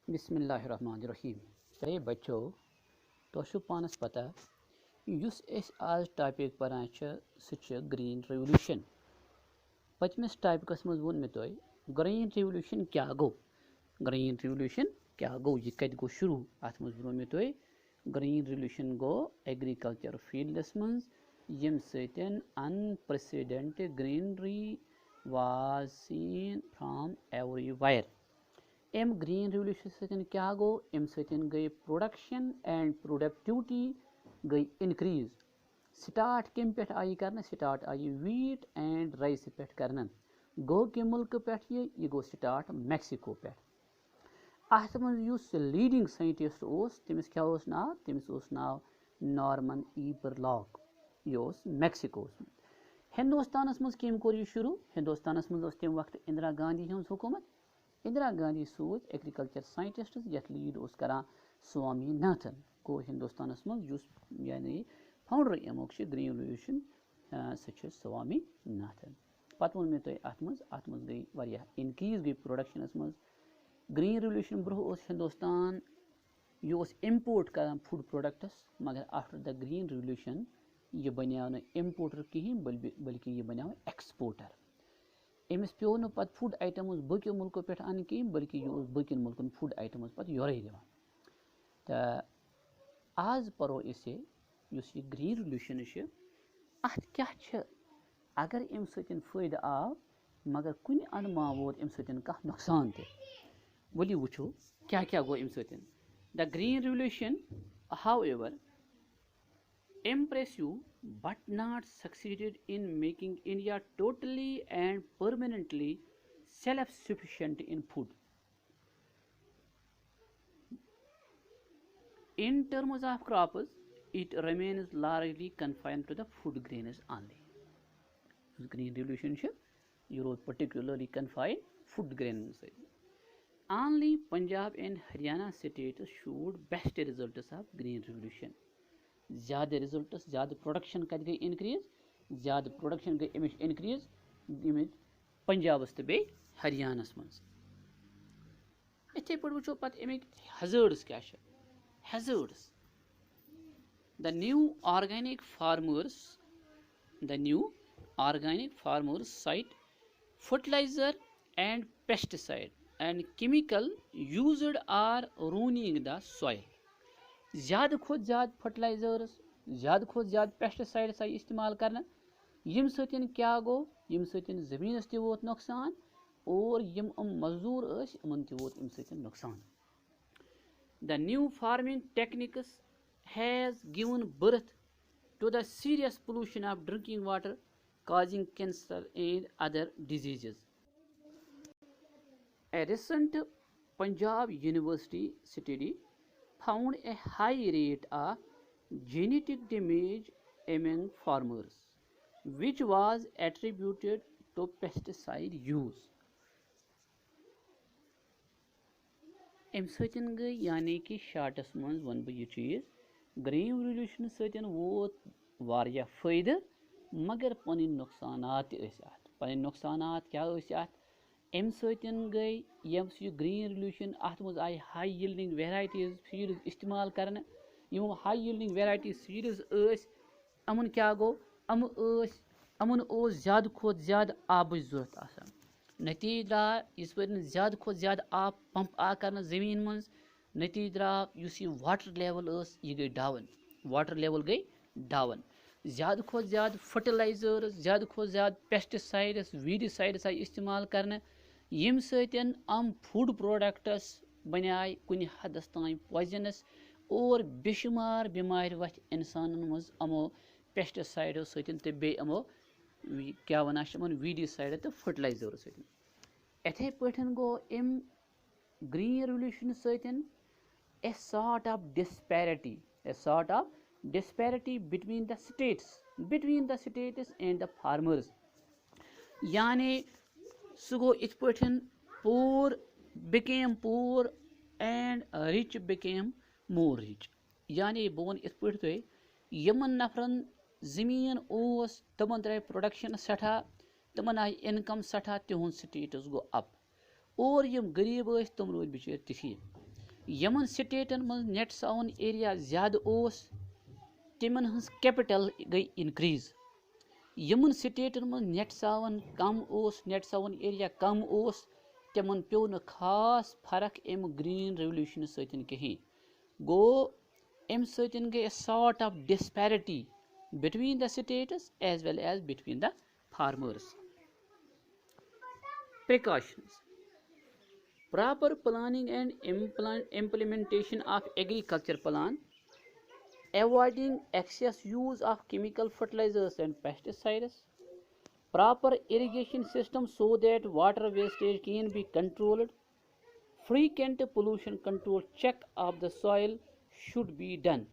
बिस्मिल्लाहिर्रहमानिर्रहीम। अरे बच्चों, तो पानस पता युस आज टॉपिक परान सह ग्रीन रेवोल्यूशन। पचमस टॉपिकस मज वोन मे तुह ग्रीन रेवोल्यूशन क्या गो। ग्रीन रेवोल्यूशन क्या गो, यह कत गो शुरू। अत मज वो मे तुह ग्रीन रेवोल्यूशन गो एग्रीकल्चर फील्डस मज यम सतन unprecedented greenery was seen from everywhere. एम ग्रीन रेवोल्यूशन सतन क्या गो, अम सतन गई प्रोडक्शन एंड प्रोडक्टिविटी गई इनक्रीज। स्टार्ट कम पे आई कर, स्टार्ट आई वीट एंड राइस पे कर। गो कि मुल्क पे यह गो स्टार्ट मैक्सिको पे। अत मज लीडिंग साइंटिस्ट तमिस क्या नाव, तमिस नाव नॉर्मन ई बरलॉक। यह मैक्सिको। हिंदुस्तान मज कम कोर यह शुरू। हिंदुस्तान मज तम वक्त इंदिरा गांधी हज हुकूमत। इंदिरा गांधी सूच एग्रीकल्चर साइंटिस्ट ये लीड करान स्वामीनाथन। गो हिंदुस्तान मज यानी फाउंडर अमुक ग्रीन रेवोल्यूशन सह स्वामीनाथन। पत वो मे तुह अत मज गई वारिया इनक्रीज गई प्रोडक्शनस मज। ग्रीन रेवोल्यूशन ब्रोह हिंदुस्तान यह इम्पोर्ट करान फूड प्रोडक्ट्स, मगर आफ्टर द ग्रीन रेवोल्यूशन यह बनिया न इम्पोर्टर कहें बल्कि यह बनिया एक्सपोर्टर। अमिस पे न पत फूड आइटम्स बकियो मुल्कों पे अन कहें, बल्कि यह बकिन मुल्कन फूड आइटम्स पत योरे दिवान। तो आज परो यह ग्रीन रेवोल्यूशन अत क्या अगर अम सतन फायदे आव, मगर कुन अन मा वोत अम सतन कह नुकसान ते। वली वुचो क्या क्या गो अम सतन। The green revolution however impressive but not succeeded in making India totally and permanently self-sufficient in food. In terms of crops, it remains largely confined to the food grains only. Green Revolution Europe particularly confined food grains. Only Punjab and Haryana states showed best results of Green Revolution. ज़्यादा results, ज़्यादा production कत गई increase, ज़्यादा production गई अमिच increase पंजाबस तो बे हरियाणस मज। इथे पे वो पत अमिक हैजर्ड्स क्या hazards. The new organic farmers said fertilizer and pesticide and chemical used are ruining the soil. ज़्यादा खुद ज़्यादा फर्टिलाइजर्स, ज़्यादा खुद ज़्यादा पेस्टिसाइड्स आई इस्तेमाल करना। यम सतन क्या गो, यम सतन ज़मीनस ते वोत नुकसान और यम मजदूर यमन ते वोत अम सतन नुकसान। The new farming techniques has given birth to the serious pollution of drinking water causing cancer and other diseases. A recent Punjab University study found a high rate of genetic damage among farmers, which was attributed to pesticide use. अम सतन गई यानी कि shorts मज one बह यह चीज, green revolution सतन वोत वारिया फायदे, मगर पन नुकसानात पन नुकसानात क्या अम सतन गई यम ग्रीन रेवोल्यूशन अत मज आई हाई यील्डिंग वेराइटीज सीड्स इस्तेमाल करने। यम हाई यील्डिंग वेराइटीज सीड्स अमन क्या गो, अमन ज़्यादा खोत ज़्यादा आबच जरूरत आसान। नतीज द्राव इस ज़्यादा खोत ज़्यादा आब पंप आ कर जमीन मज। नतीज द्राव इस वाटर लेवल यह गई डाउन, वाटर लेवल गई डाउन। ज़्यादा खोत ज़्यादा फर्टिलाइजर्स, ज़्यादा खोत ज़्यादा पेस्टिसाइड्स वीडिसाइड्स आई इस्तेमाल करने, यम सतन फूड प्रोडक्ट्स बनाए कुन हदस तान पॉइजनस और बेशुमार बीमार वथ इंसानन मज अमो पेस्टिसाइडो सतन तो बे अमो क्या वन वीडिसाइड तो फर्टिलाइजर सतन। इथे पे गो अम ग्रीन रेवोल्यूशन सतन a sort of disparity between the states and the farmers. यानी सह गो इत पे poor became poor and rich became more rich. यानी बह वन इत पे तुह यमन नफरन जमीन तमन द्राय प्रोडक्शन सठा, तमन आई इनकम सठा, तिहुंद स्टेटस गो अप, और यम गरीब तम रोद बिचार तिथि। यमन स्टेटन मज नेट साउन एरिया ज़्यादा ओस तिमन हंस कैपिटल गई इनक्रीज। यमन स्टेटन मज नेट सावन कम ओस नेट सावन एरिया कम ओस तिमन पेव न खास फर्क एम ग्रीन रेवोल्यूशन सतन कहीं। गो एम सतन गई sort of disparity between the states as well as between the farmers. Precautions: proper planning and implementation of agriculture plan, avoiding excess use of chemical fertilizers and pesticides, proper irrigation system so that water wastage can be controlled, frequent pollution control check of the soil should be done.